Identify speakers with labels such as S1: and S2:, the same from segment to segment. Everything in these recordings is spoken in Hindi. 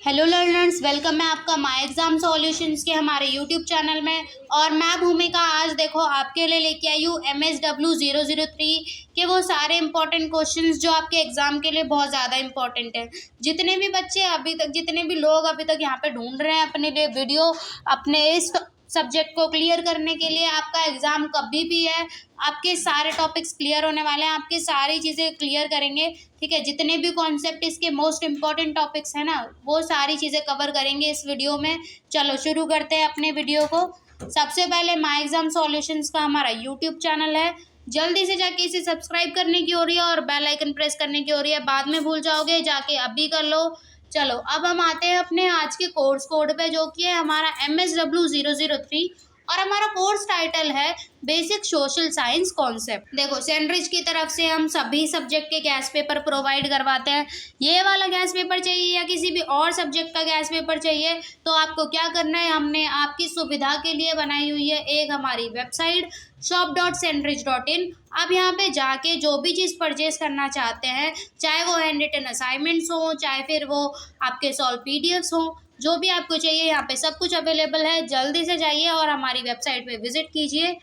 S1: हेलो लर्नर्स, वेलकम है आपका माय एग्जाम सॉल्यूशंस के हमारे यूट्यूब चैनल में। और मैं भूमिका आज देखो आपके लिए लेके आई हूँ MSW003 के वो सारे इंपॉर्टेंट क्वेश्चंस जो आपके एग्जाम के लिए बहुत ज़्यादा इंपॉर्टेंट है। जितने भी बच्चे अभी तक, जितने भी लोग अभी तक यहाँ पे ढूंढ रहे हैं अपने लिए वीडियो अपने इस सब्जेक्ट को क्लियर करने के लिए, आपका एग्ज़ाम कभी भी है, आपके सारे टॉपिक्स क्लियर होने वाले हैं, आपकी सारी चीज़ें क्लियर करेंगे। ठीक है, जितने भी कॉन्सेप्ट इसके मोस्ट इंपॉर्टेंट टॉपिक्स हैं ना, वो सारी चीज़ें कवर करेंगे इस वीडियो में। चलो शुरू करते हैं अपने वीडियो को। सबसे पहले माय एग्जाम सॉल्यूशंस का हमारा यूट्यूब चैनल है, जल्दी से जाके इसे सब्सक्राइब करने की हो रही है और बेल आइकन प्रेस करने की हो रही है, बाद में भूल जाओगे, जाके अभी कर लो। चलो अब हम आते हैं अपने आज के कोर्स कोड पे, जो कि है हमारा MSW003 और हमारा कोर्स टाइटल है बेसिक सोशल साइंस कॉन्सेप्ट। देखो सेंड्रिच की तरफ से हम सभी सब्जेक्ट के गैस पेपर प्रोवाइड करवाते हैं। ये वाला गैस पेपर चाहिए या किसी भी और सब्जेक्ट का गैस पेपर चाहिए तो आपको क्या करना है, हमने आपकी सुविधा के लिए बनाई हुई है एक हमारी वेबसाइट shop.sandrich.in। आप यहाँ पे जाके जो भी चीज़ परचेज करना चाहते हैं, चाहे वो हैंड रिटन असाइनमेंट्स हो, चाहे फिर वो आपके सॉल्व PDFs हो, जो भी आपको चाहिए यहाँ पे सब कुछ अवेलेबल है। जल्दी से जाइए और हमारी वेबसाइट पे विजिट कीजिए।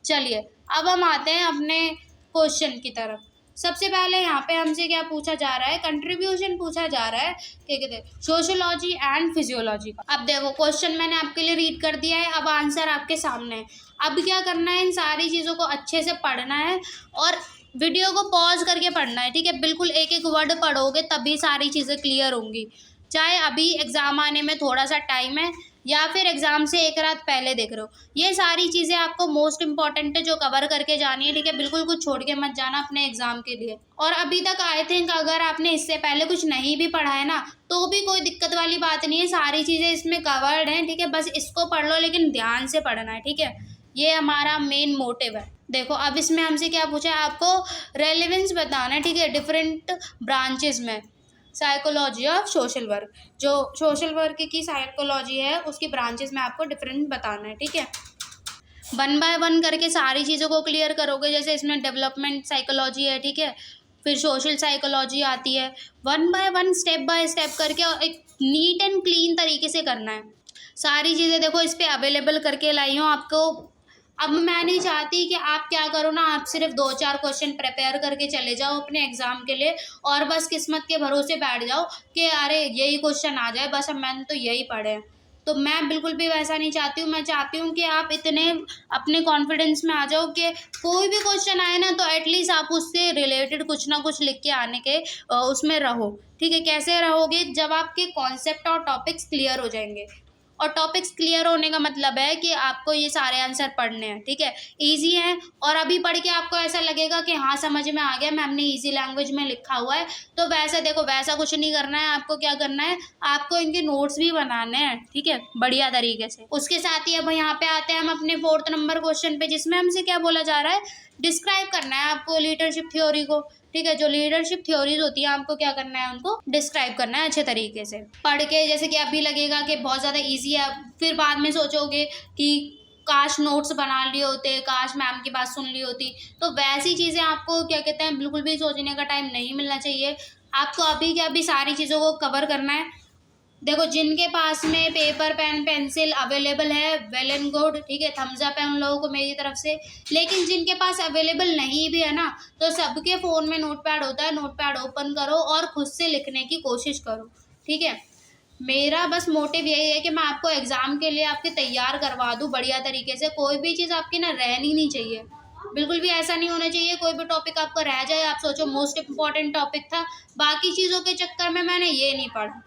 S1: चलिए अब हम आते हैं अपने क्वेश्चन की तरफ। सबसे पहले यहाँ पे हमसे क्या पूछा जा रहा है, कंट्रीब्यूशन पूछा जा रहा है, ठीक है, सोशियोलॉजी एंड फिजियोलॉजी का। अब देखो क्वेश्चन मैंने आपके लिए रीड कर दिया है, अब आंसर आपके सामने है। अब क्या करना है, इन सारी चीज़ों को अच्छे से पढ़ना है और वीडियो को पॉज करके पढ़ना है। ठीक है, बिल्कुल एक एक वर्ड पढ़ोगे तभी सारी चीज़ें क्लियर होंगी। चाहे अभी एग्ज़ाम आने में थोड़ा सा टाइम है या फिर एग्ज़ाम से एक रात पहले देख रहे हो, ये सारी चीज़ें आपको मोस्ट इंपॉर्टेंट है जो कवर करके जानी है। ठीक है, बिल्कुल कुछ छोड़ के मत जाना अपने एग्ज़ाम के लिए। और अभी तक आई थिंक अगर आपने इससे पहले कुछ नहीं भी पढ़ा है ना, तो भी कोई दिक्कत वाली बात नहीं है, सारी चीज़ें इसमें कवर्ड हैं। ठीक है, बस इसको पढ़ लो लेकिन ध्यान से पढ़ना है। ठीक है, ये हमारा मेन मोटिव है। देखो अब इसमें हमसे क्या पूछा है, आपको रेलेवेंस बताना है। ठीक है, डिफरेंट ब्रांचेस में साइकोलॉजी ऑफ सोशल वर्क, जो सोशल वर्क की साइकोलॉजी है उसकी ब्रांचेस में आपको डिफरेंट बताना है। ठीक है, वन बाय वन करके सारी चीज़ों को क्लियर करोगे। जैसे इसमें डेवलपमेंट साइकोलॉजी है, ठीक है, फिर सोशल साइकोलॉजी आती है। One by one step by step करके और एक नीट एंड क्लीन तरीके से करना है। सारी चीज़ें देखो इस पर अवेलेबल करके लाई हूँ आपको। अब मैं नहीं चाहती कि आप क्या करो ना, आप सिर्फ 2-4 क्वेश्चन प्रिपेयर करके चले जाओ अपने एग्ज़ाम के लिए और बस किस्मत के भरोसे बैठ जाओ कि अरे यही क्वेश्चन आ जाए, बस अब मैंने तो यही पढ़े हैं। तो मैं बिल्कुल भी वैसा नहीं चाहती हूँ। मैं चाहती हूँ कि आप इतने अपने कॉन्फिडेंस में आ जाओ कि कोई भी क्वेश्चन आए ना तो एटलीस्ट आप उससे रिलेटेड कुछ ना कुछ लिख के आने के उसमें रहो। ठीक है, कैसे रहोगे, जब आपके कॉन्सेप्ट और टॉपिक्स क्लियर हो जाएंगे। और टॉपिक्स क्लियर होने का मतलब है कि आपको ये सारे आंसर पढ़ने हैं। ठीक है, इजी हैं और अभी पढ़ के आपको ऐसा लगेगा कि हाँ समझ में आ गया, मैम ने इजी लैंग्वेज में लिखा हुआ है। तो वैसे देखो वैसा कुछ नहीं करना है, आपको क्या करना है, आपको इनके नोट्स भी बनाने हैं। ठीक है, बढ़िया तरीके से। उसके साथ ही अब यहाँ पे आते हैं हम अपने 4th नंबर क्वेश्चन पे, जिसमें हमसे क्या बोला जा रहा है, डिस्क्राइब करना है आपको लीडरशिप थ्योरी को। ठीक है, जो लीडरशिप थ्योरीज होती है आपको क्या करना है, उनको डिस्क्राइब करना है अच्छे तरीके से पढ़ के। जैसे कि अभी लगेगा कि बहुत ज़्यादा इजी है, फिर बाद में सोचोगे कि काश नोट्स बना लिए होते, काश मैम की बात सुन ली होती। तो वैसी चीज़ें आपको क्या कहते हैं, बिल्कुल भी सोचने का टाइम नहीं मिलना चाहिए। आपको अभी क्या अभी सारी चीज़ों को कवर करना है। देखो जिनके पास में पेपर पेन पेंसिल अवेलेबल है, वेल एंड गुड। ठीक है, थम्स अप है उन लोगों को मेरी तरफ से। लेकिन जिनके पास अवेलेबल नहीं भी है ना, तो सबके फ़ोन में नोटपैड होता है, नोटपैड ओपन करो और खुद से लिखने की कोशिश करो। ठीक है, मेरा बस मोटिव यही है कि मैं आपको एग्ज़ाम के लिए आपके तैयार करवा दूँ बढ़िया तरीके से। कोई भी चीज़ आपकी ना रहनी नहीं चाहिए, बिल्कुल भी ऐसा नहीं होना चाहिए कोई भी टॉपिक आपका रह जाए, आप सोचो मोस्ट इम्पॉर्टेंट टॉपिक था, बाकी चीज़ों के चक्कर में मैंने ये नहीं पढ़ा,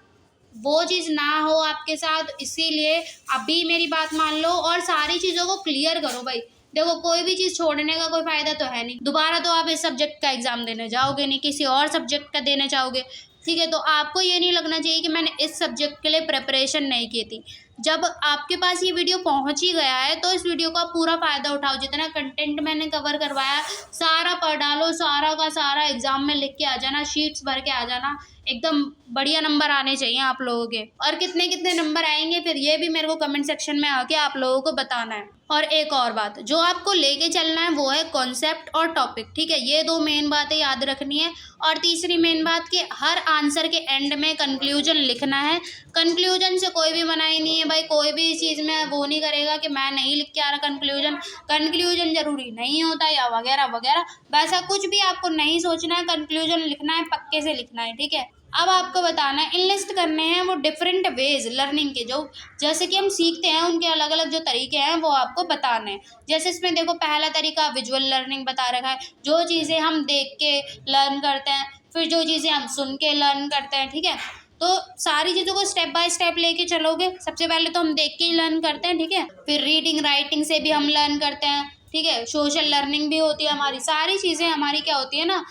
S1: वो चीज़ ना हो आपके साथ। इसीलिए अभी मेरी बात मान लो और सारी चीज़ों को क्लियर करो भाई। देखो कोई भी चीज़ छोड़ने का कोई फ़ायदा तो है नहीं, दोबारा तो आप इस सब्जेक्ट का एग्ज़ाम देने जाओगे नहीं, किसी और सब्जेक्ट का देने जाओगे। ठीक है, तो आपको ये नहीं लगना चाहिए कि मैंने इस सब्जेक्ट के लिए प्रिपरेशन नहीं की थी। जब आपके पास ये वीडियो पहुंच ही गया है तो इस वीडियो का पूरा फ़ायदा उठाओ। जितना कंटेंट मैंने कवर करवाया सारा पढ़ डालो, सारा का सारा एग्ज़ाम में लिख के आ जाना, शीट्स भर के आ जाना। एकदम बढ़िया नंबर आने चाहिए आप लोगों के। और कितने कितने नंबर आएंगे फिर ये भी मेरे को कमेंट सेक्शन में आके आप लोगों को बताना है। और एक और बात जो आपको लेके चलना है वो है कॉन्सेप्ट और टॉपिक, ठीक है। ये दो मेन बातें याद रखनी है। और तीसरी मेन बात कि हर आंसर के एंड में कंक्लूजन लिखना है। कंक्लूजन से कोई भी मनाही नहीं है भाई, कोई भी इस चीज़ में वो नहीं करेगा कि मैं नहीं लिख के आ रहा कंक्लूजन। कंक्लूजन जरूरी नहीं होता या वगैरह वगैरह, वैसा कुछ भी आपको नहीं सोचना है। कंक्लूजन लिखना है, पक्के से लिखना है, ठीक है। अब आपको बताना है, इनलिस्ट करने हैं वो डिफरेंट वेज लर्निंग के, जो जैसे कि हम सीखते हैं उनके अलग अलग जो तरीके हैं वो आपको बताने हैं। जैसे इसमें देखो पहला तरीका विजुअल लर्निंग बता रखा है, जो चीज़ें हम देख के लर्न करते हैं, फिर जो चीज़ें हम सुन के लर्न करते हैं, ठीक है। तो सारी चीज़ों को स्टेप बाय स्टेप लेके चलोगे। सबसे पहले तो हम देख के ही लर्न करते हैं, ठीक है। फिर रीडिंग राइटिंग से भी हम लर्न करते हैं, ठीक है। सोशल लर्निंग भी होती है हमारी। सारी चीज़ें हमारी क्या होती है ना,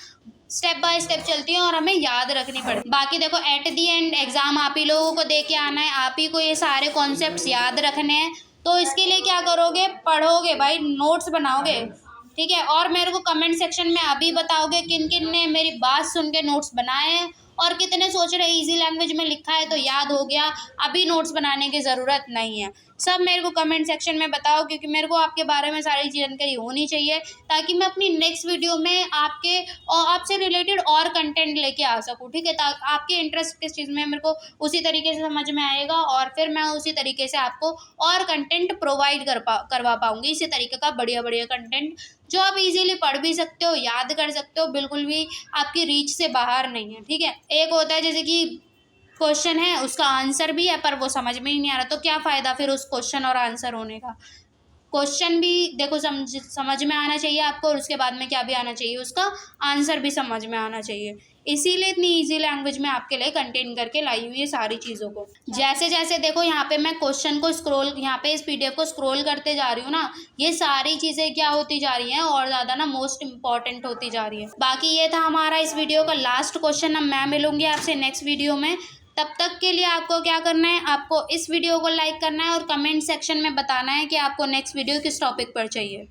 S1: स्टेप बाय स्टेप चलती हैं और हमें याद रखनी पड़ती है। बाकी देखो एट दी एंड एग्जाम आप ही लोगों को दे के आना है, आप ही को ये सारे कॉन्सेप्ट्स याद रखने हैं। तो इसके लिए क्या करोगे, पढ़ोगे भाई, नोट्स बनाओगे, ठीक है। और मेरे को कमेंट सेक्शन में अभी बताओगे किन किन ने मेरी बात सुन के नोट्स बनाए हैं और कितने सोच रहे इजी लैंग्वेज में लिखा है तो याद हो गया, अभी नोट्स बनाने की ज़रूरत नहीं है। सब मेरे को कमेंट सेक्शन में बताओ, क्योंकि मेरे को आपके बारे में सारी जानकारी होनी चाहिए ताकि मैं अपनी नेक्स्ट वीडियो में आपके और आपसे रिलेटेड और कंटेंट लेके आ सकूँ, ठीक है। आपके इंटरेस्ट किस चीज़ में मेरे को उसी तरीके से समझ में आएगा और फिर मैं उसी तरीके से आपको और कंटेंट प्रोवाइड करवा पाऊँगी। इसी तरीके का बढ़िया बढ़िया कंटेंट जो आप इजीली पढ़ भी सकते हो, याद कर सकते हो, बिल्कुल भी आपकी रीच से बाहर नहीं है, ठीक है। एक होता है जैसे कि क्वेश्चन है उसका आंसर भी है पर वो समझ में ही नहीं आ रहा, तो क्या फ़ायदा फिर उस क्वेश्चन और आंसर होने का। क्वेश्चन भी देखो समझ में आना चाहिए आपको और उसके बाद में क्या भी आना चाहिए, उसका आंसर भी समझ में आना चाहिए। इसीलिए इतनी इजी लैंग्वेज में आपके लिए कंटेंट करके लाई हुई है सारी चीज़ों को। जैसे जैसे देखो यहाँ पे मैं क्वेश्चन को स्क्रॉल, यहाँ पे इस पीडीएफ को स्क्रॉल करते जा रही हूँ ना, ये सारी चीज़ें क्या होती जा रही हैं और ज़्यादा ना मोस्ट इंपॉर्टेंट होती जा रही है। बाकी ये था हमारा इस वीडियो का लास्ट क्वेश्चन। अब मैं मिलूंगी आपसे नेक्स्ट वीडियो में। तब तक के लिए आपको क्या करना है, आपको इस वीडियो को लाइक करना है और कमेंट सेक्शन में बताना है कि आपको नेक्स्ट वीडियो किस टॉपिक पर चाहिए।